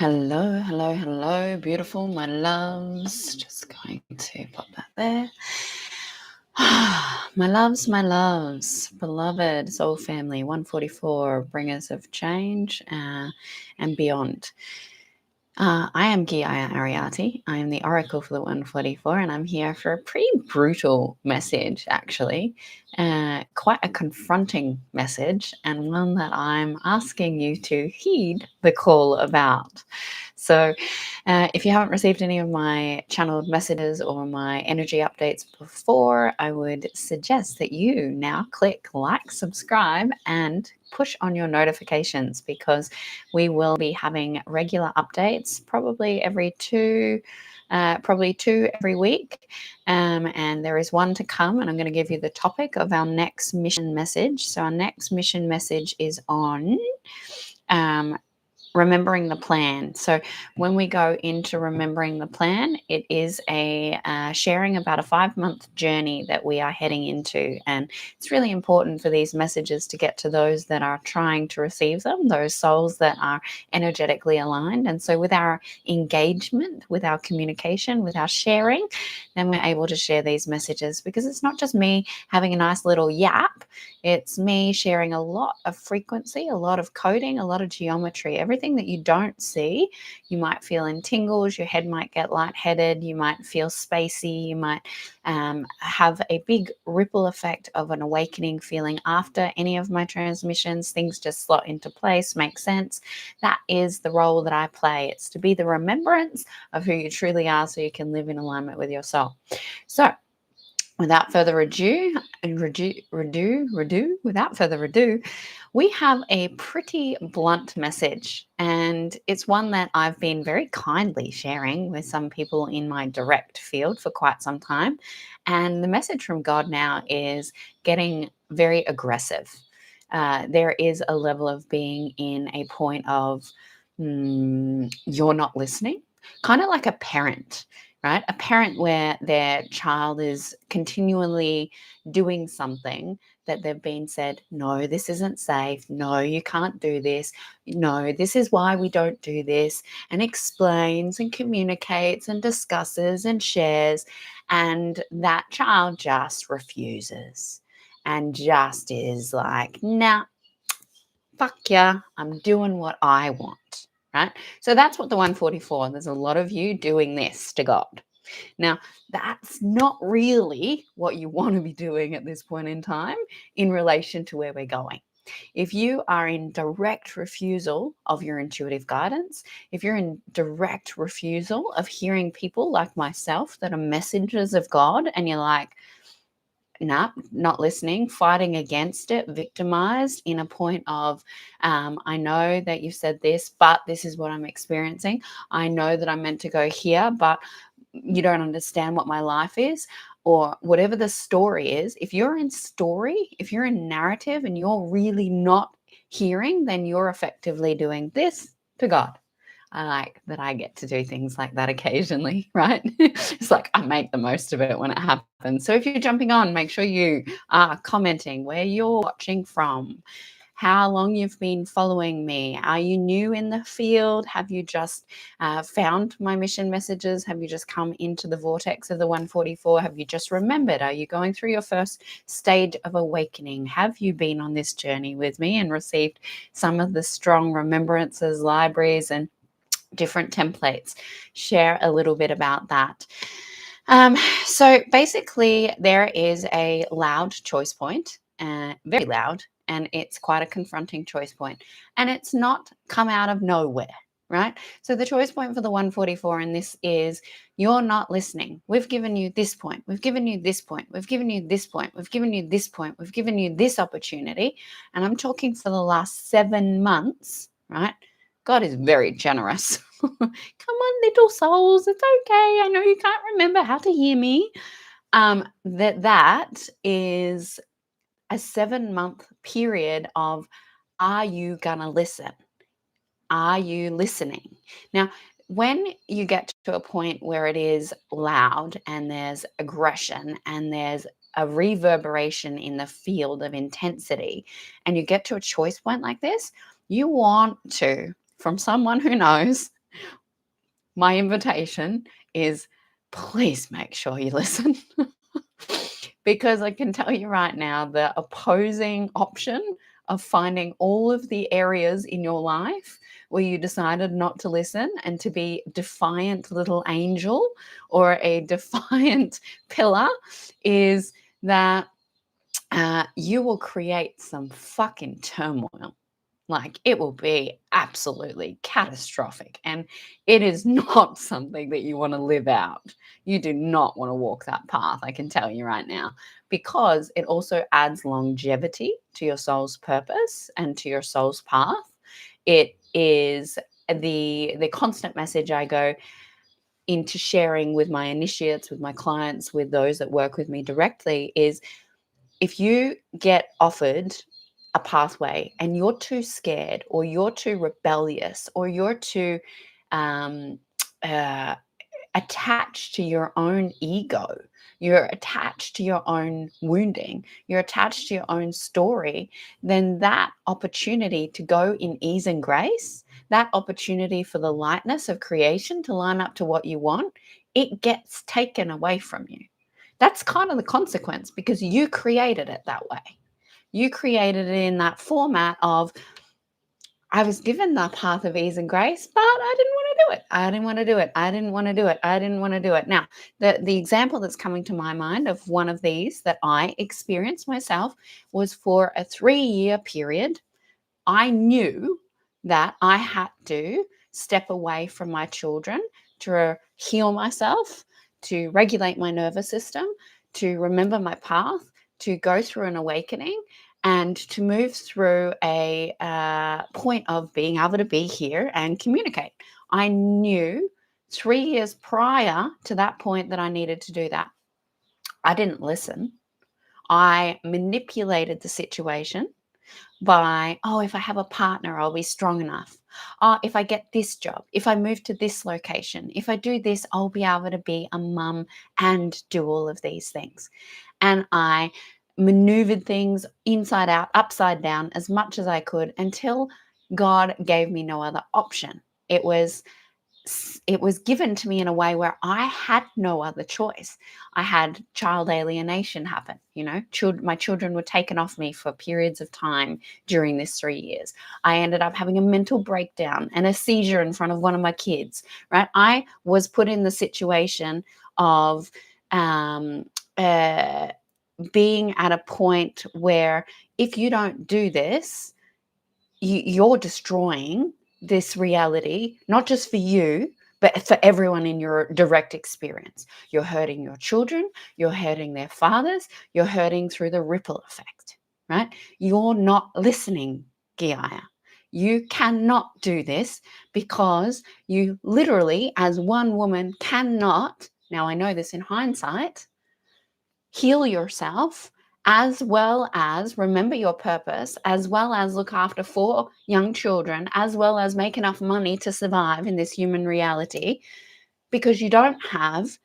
Hello, hello, hello, beautiful, my loves. Just going to pop that there. My loves, beloved soul family, 144, bringers of change and beyond. I am Geeia Ariati. I am the oracle for the 144, and I'm here for a pretty brutal message, actually. Quite a confronting message, and one that I'm asking you to heed the call about. So, if you haven't received any of my channeled messages or my energy updates before, I would suggest that you now click like, subscribe, and push on your notifications, because we will be having regular updates, probably two every week. And there is one to come, and I'm going to give you the topic of our next mission message. So our next mission message is on remembering the plan. So when we go into remembering the plan, it is a sharing about a 5-month journey that we are heading into. And it's really important for these messages to get to those that are trying to receive them, those souls that are energetically aligned. And so with our engagement, with our communication, with our sharing, then we're able to share these messages, because it's not just me having a nice little yap. It's me sharing a lot of frequency, a lot of coding, a lot of geometry, everything that you don't see. You might feel in tingles, your head might get lightheaded, you might feel spacey, you might have a big ripple effect of an awakening feeling after any of my transmissions. Things just slot into place, make sense. That is the role that I play. It's to be the remembrance of who you truly are, so you can live in alignment with your soul. So without further ado, we have a pretty blunt message, and it's one that I've been very kindly sharing with some people in my direct field for quite some time. And the message from God now is getting very aggressive. There is a level of being in a point of you're not listening, kind of like a parent, right? A parent where their child is continually doing something that they've been said, no, this isn't safe. No, you can't do this. No, this is why we don't do this, and explains and communicates and discusses and shares. And that child just refuses and just is like, nah, fuck yeah, I'm doing what I want, right? So that's what the 144, there's a lot of you doing this to God. Now, that's not really what you want to be doing at this point in time in relation to where we're going. If you are in direct refusal of your intuitive guidance, if you're in direct refusal of hearing people like myself that are messengers of God, and you're like, nah, not listening, fighting against it, victimized in a point of, I know that you said this, but this is what I'm experiencing. I know that I'm meant to go here, but you don't understand what my life is, or whatever the story is. If you're in story, if you're in narrative and you're really not hearing, then you're effectively doing this to God. I like that I get to do things like that occasionally, right? It's like I make the most of it when it happens. So if you're jumping on, make sure you are commenting where you're watching from, how long you've been following me. Are you new in the field? Have you just found my mission messages? Have you just come into the vortex of the 144? Have you just remembered? Are you going through your first stage of awakening? Have you been on this journey with me and received some of the strong remembrances, libraries, and different templates? Share a little bit about that. So basically, there is a loud choice point, very loud, and it's quite a confronting choice point. And it's not come out of nowhere, right? So the choice point for the 144 in this is, you're not listening. We've given you this point. We've given you this point. We've given you this point. We've given you this point. We've given you this opportunity. And I'm talking for the last 7 months, right? God is very generous. Come on, little souls. It's okay. I know you can't remember how to hear me. That is a 7-month period of, are you gonna listen? Are you listening? Now, when you get to a point where it is loud and there's aggression and there's a reverberation in the field of intensity, and you get to a choice point like this, you want to, from someone who knows, my invitation is please make sure you listen. Because I can tell you right now, the opposing option of finding all of the areas in your life where you decided not to listen and to be defiant little angel or a defiant pillar is that you will create some fucking turmoil. Like, it will be absolutely catastrophic. And it is not something that you want to live out. You do not want to walk that path, I can tell you right now, because it also adds longevity to your soul's purpose and to your soul's path. It is the constant message I go into sharing with my initiates, with my clients, with those that work with me directly is if you get offered a pathway and you're too scared or you're too rebellious or you're too um, uh, attached to your own ego, you're attached to your own wounding, you're attached to your own story, then that opportunity to go in ease and grace, that opportunity for the lightness of creation to line up to what you want, it gets taken away from you. That's kind of the consequence because you created it that way. You created it in that format of, I was given the path of ease and grace, but I didn't want to do it. I didn't want to do it. I didn't want to do it. I didn't want to do it. Now, the example that's coming to my mind of one of these that I experienced myself was for a 3-year period. I knew that I had to step away from my children to heal myself, to regulate my nervous system, to remember my path, to go through an awakening, and to move through a point of being able to be here and communicate. I knew 3 years prior to that point that I needed to do that. I didn't listen. I manipulated the situation by, oh, if I have a partner, I'll be strong enough. Oh, if I get this job, if I move to this location, if I do this, I'll be able to be a mum and do all of these things. And I maneuvered things inside out, upside down, as much as I could until God gave me no other option. It was given to me in a way where I had no other choice. I had child alienation happen. My children were taken off me for periods of time during this 3 years. I ended up having a mental breakdown and a seizure in front of one of my kids, right? I was put in the situation of being at a point where if you don't do this, you're destroying this reality, not just for you, but for everyone in your direct experience. You're hurting your children, you're hurting their fathers, you're hurting through the ripple effect, right? You're not listening, Geeia. You cannot do this because you literally, as one woman, cannot, now I know this in hindsight, heal yourself as well as remember your purpose, as well as look after 4 young children, as well as make enough money to survive in this human reality, because you don't have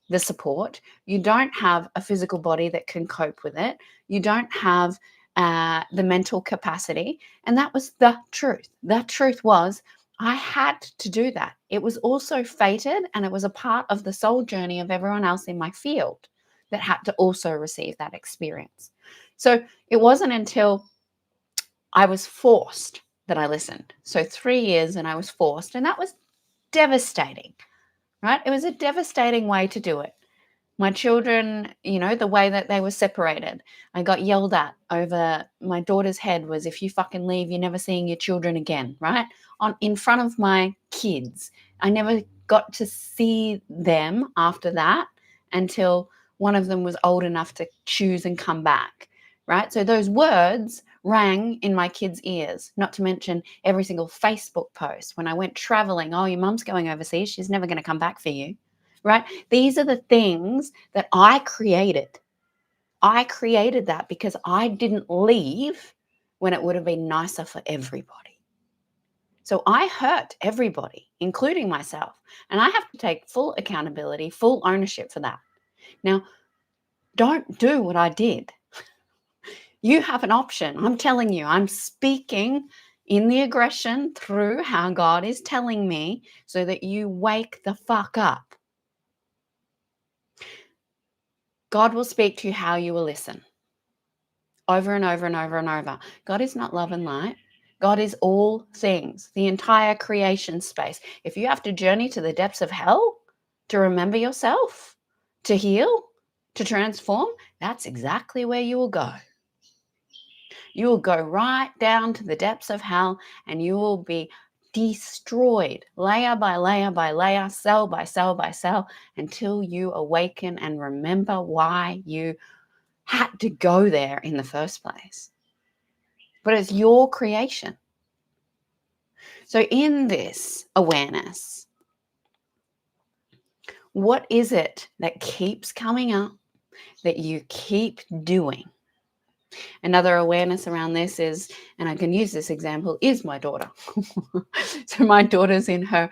the support, you don't have a physical body that can cope with it, you don't have the mental capacity. And that was the truth. The truth was I had to do that. It was also fated, and it was a part of the soul journey of everyone else in my field that had to also receive that experience. So it wasn't until I was forced that I listened. So 3 years and I was forced, and that was devastating, right? It was a devastating way to do it. My children, the way that they were separated, I got yelled at over my daughter's head was, if you fucking leave, you're never seeing your children again, right? In front of my kids. I never got to see them after that until one of them was old enough to choose and come back, right? So those words rang in my kids' ears, not to mention every single Facebook post. When I went traveling, oh, your mum's going overseas, she's never going to come back for you. Right? These are the things that I created. I created that because I didn't leave when it would have been nicer for everybody. So I hurt everybody, including myself. And I have to take full accountability, full ownership for that. Now, don't do what I did. You have an option. I'm telling you, I'm speaking in the aggression through how God is telling me so that you wake the fuck up. God will speak to you how you will listen. Over and over and over and over. God is not love and light. God is all things, the entire creation space. If you have to journey to the depths of hell to remember yourself, to heal, to transform, that's exactly where you will go. You will go right down to the depths of hell and you will be destroyed layer by layer by layer, cell by cell by cell, until you awaken and remember why you had to go there in the first place. But it's your creation. So in this awareness, what is it that keeps coming up that you keep doing? Another awareness around this is, and I can use this example, is my daughter. So my daughter's in her,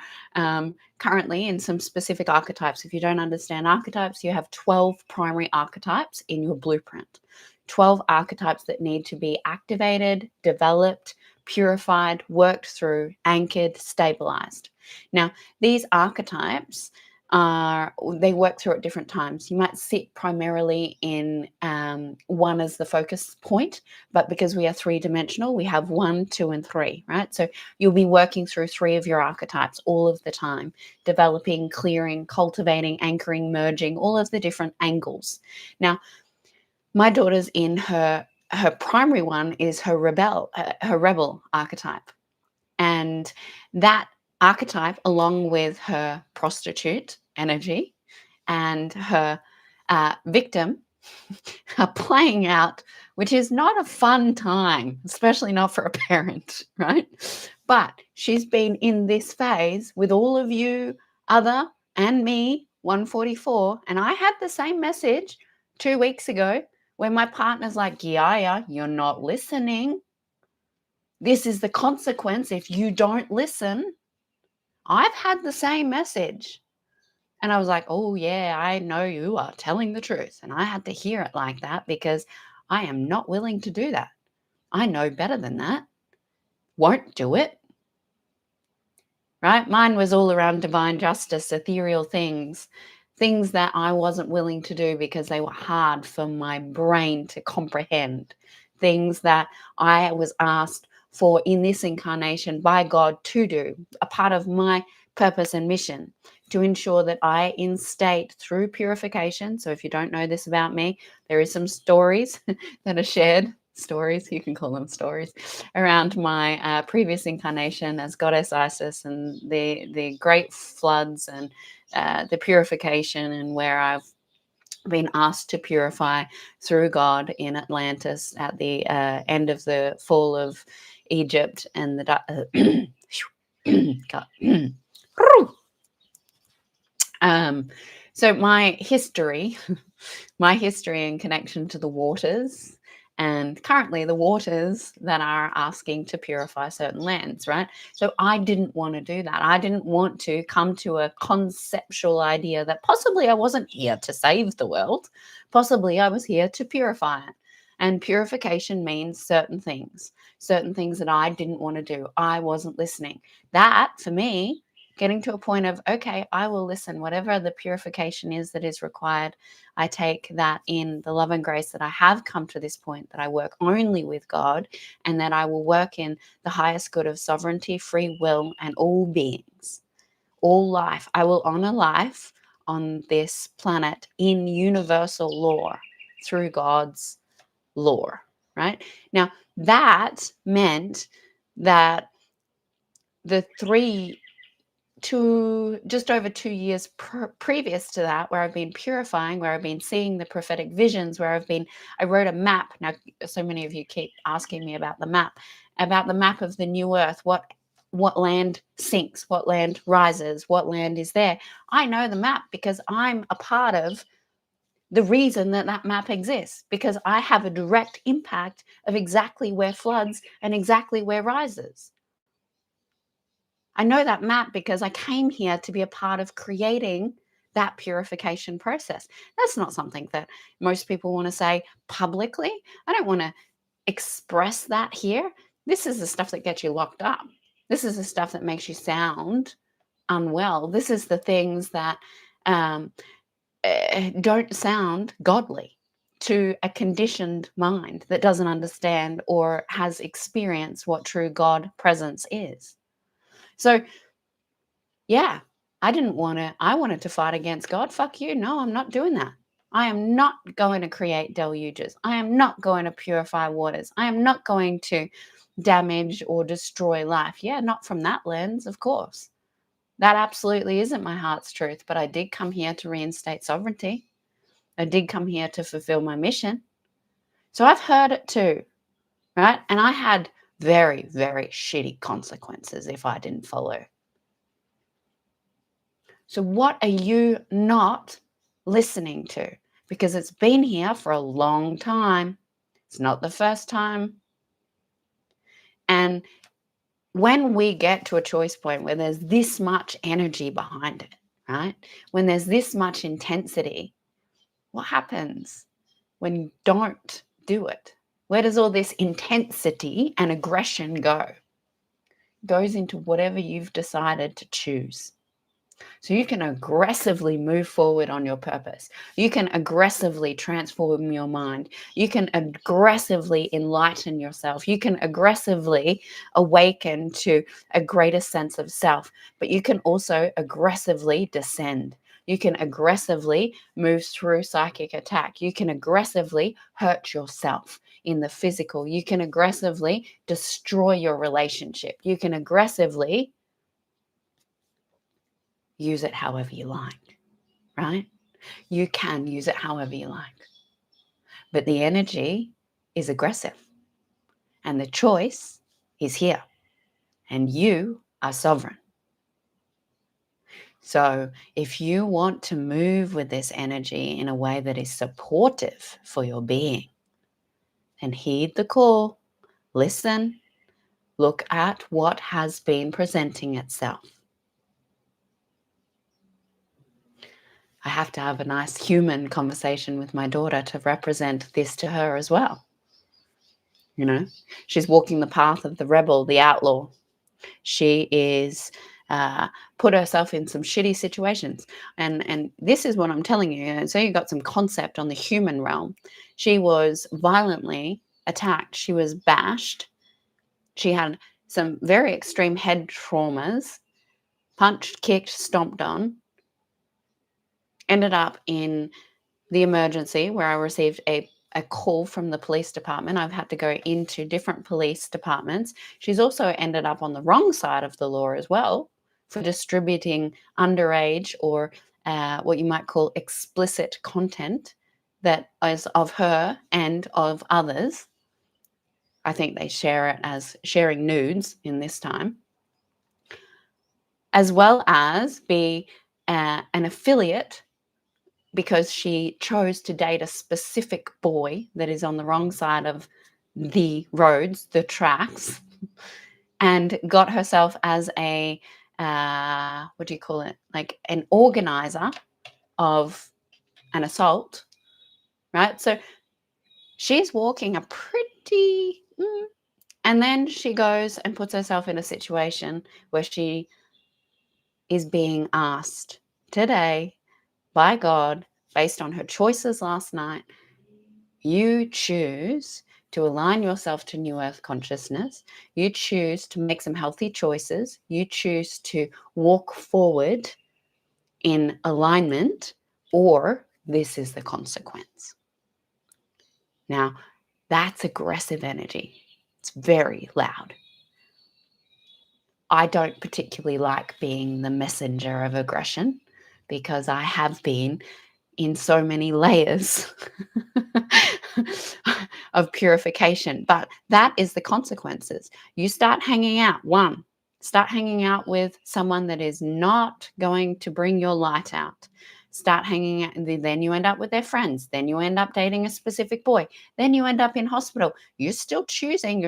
currently in some specific archetypes. If you don't understand archetypes, you have 12 primary archetypes in your blueprint. 12 archetypes that need to be activated, developed, purified, worked through, anchored, stabilized. Now, these archetypes they work through at different times. You might sit primarily in one as the focus point, but because we are three-dimensional, we have 1, 2, and 3, right? So you'll be working through 3 of your archetypes all of the time, developing, clearing, cultivating, anchoring, merging, all of the different angles. Now, my daughter's in her primary one is her rebel archetype. And that archetype, along with her prostitute energy and her victim, are playing out, which is not a fun time, especially not for a parent, right? But she's been in this phase with all of you, other and me, 144, and I had the same message 2 weeks ago when my partner's like, Geeia, you're not listening. This is the consequence if you don't listen. I've had the same message. And I was like, oh, yeah, I know you are telling the truth. And I had to hear it like that because I am not willing to do that. I know better than that. Won't do it. Right? Mine was all around divine justice, ethereal things, things that I wasn't willing to do because they were hard for my brain to comprehend, things that I was asked for in this incarnation by God to do, a part of my purpose and mission, to ensure that I instate through purification. So if you don't know this about me, there is some stories that are shared, stories, you can call them stories, around my previous incarnation as goddess Isis and the great floods and the purification, and where I've been asked to purify through God in Atlantis at the end of the fall of Egypt and the so my history in connection to the waters, and currently the waters that are asking to purify certain lands, right? So I didn't want to do that. I didn't want to come to a conceptual idea that possibly I wasn't here to save the world. Possibly I was here to purify it. And purification means certain things that I didn't want to do. I wasn't listening. That, for me, getting to a point of, okay, I will listen, whatever the purification is that is required. I take that in the love and grace that I have come to this point, that I work only with God, and that I will work in the highest good of sovereignty, free will, and all beings, all life. I will honor life on this planet in universal law through God's law, right? Now, that meant that the just over 2 years previous to that, where I've been purifying, where I've been seeing the prophetic visions, I wrote a map. Now, so many of you keep asking me about the map of the new earth, what land sinks, what land rises, what land is there. I know the map because I'm a part of the reason that map exists, because I have a direct impact of exactly where floods and exactly where rises. I know that map because I came here to be a part of creating that purification process. That's not something that most people want to say publicly. I don't want to express that here. This is the stuff that gets you locked up. This is the stuff that makes you sound unwell. This is the things that um, don't sound godly to a conditioned mind that doesn't understand or has experienced what true God presence is. So, yeah, I wanted to fight against God. Fuck you. No, I'm not doing that. I am not going to create deluges. I am not going to purify waters. I am not going to damage or destroy life. Yeah, not from that lens, of course. That absolutely isn't my heart's truth, but I did come here to reinstate sovereignty. I did come here to fulfill my mission. So I've heard it too, right? And I had very, very shitty consequences if I didn't follow. So what are you not listening to? Because it's been here for a long time. It's not the first time. And when we get to a choice point where there's this much energy behind it, right? When there's this much intensity, what happens when you don't do it? Where does all this intensity and aggression go? It goes into whatever you've decided to choose. So you can aggressively move forward on your purpose. You can aggressively transform your mind. You can aggressively enlighten yourself. You can aggressively awaken to a greater sense of self, but you can also aggressively descend. You can aggressively move through psychic attack. You can aggressively hurt yourself in the physical. You can aggressively destroy your relationship. You can aggressively use it however you like, right? You can use it however you like. But the energy is aggressive. And the choice is here. And you are sovereign. So if you want to move with this energy in a way that is supportive for your being, then heed the call, listen, look at what has been presenting itself. I have to have a nice human conversation with my daughter to represent this to her as well. You know, she's walking the path of the rebel, the outlaw. She is put herself in some shitty situations. And this is what I'm telling you. So you got some concept on the human realm. She was violently attacked. She was bashed. She had some very extreme head traumas, punched, kicked, stomped on. Ended up in the emergency where I received a call from the police department. I've had to go into different police departments. She's also ended up on the wrong side of the law as well for distributing underage or what you might call explicit content that is of her and of others. I think they share it as sharing nudes in this time, as well as be an affiliate because she chose to date a specific boy that is on the wrong side of the roads, the tracks, and got herself as a, what do you call it? Like an organizer of an assault, right? So she's walking a pretty, and then she goes and puts herself in a situation where she is being asked today by God, based on her choices last night, you choose to align yourself to New Earth consciousness. You choose to make some healthy choices. You choose to walk forward in alignment, or this is the consequence. Now, that's aggressive energy. It's very loud. I don't particularly like being the messenger of aggression because I have been in so many layers of purification. But that is the consequences. You start hanging out, start hanging out with someone that is not going to bring your light out. Start hanging out, then you end up with their friends. Then you end up dating a specific boy. Then you end up in hospital. You're still choosing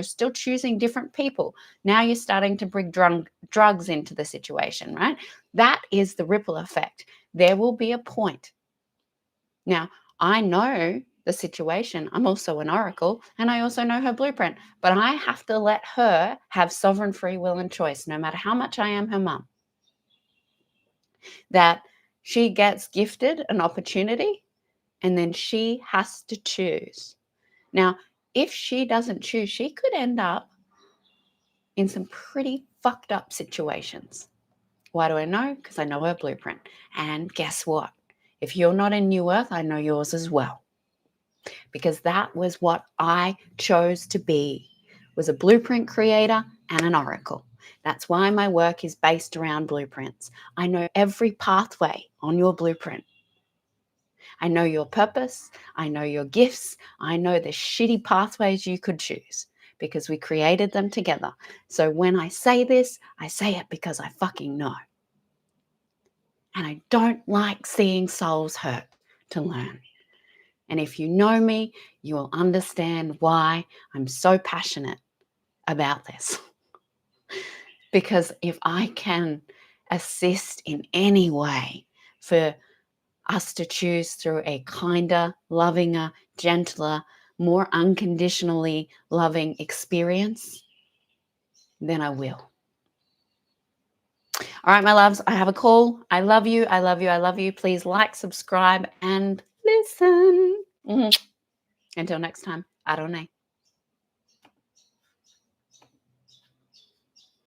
different people. Now you're starting to bring drugs into the situation, right? That is the ripple effect. There will be a point. Now, I know the situation. I'm also an oracle and I also know her blueprint, but I have to let her have sovereign free will and choice, no matter how much I am her mum. That she gets gifted an opportunity and then she has to choose. Now, if she doesn't choose, she could end up in some pretty fucked up situations. Why do I know? Because I know her blueprint. And guess what? If you're not in New Earth, I know yours as well. Because that was what I chose to be, was a blueprint creator and an oracle. That's why my work is based around blueprints. I know every pathway on your blueprint. I know your purpose. I know your gifts. I know the shitty pathways you could choose because we created them together. So when I say this, I say it because I fucking know. And I don't like seeing souls hurt to learn. And if you know me, you will understand why I'm so passionate about this. Because if I can assist in any way for us to choose through a kinder, lovinger, gentler, more unconditionally loving experience, then I will. All right, my loves, I have a call. I love you. I love you. I love you. Please like, subscribe, and listen. Until next time, Adonai.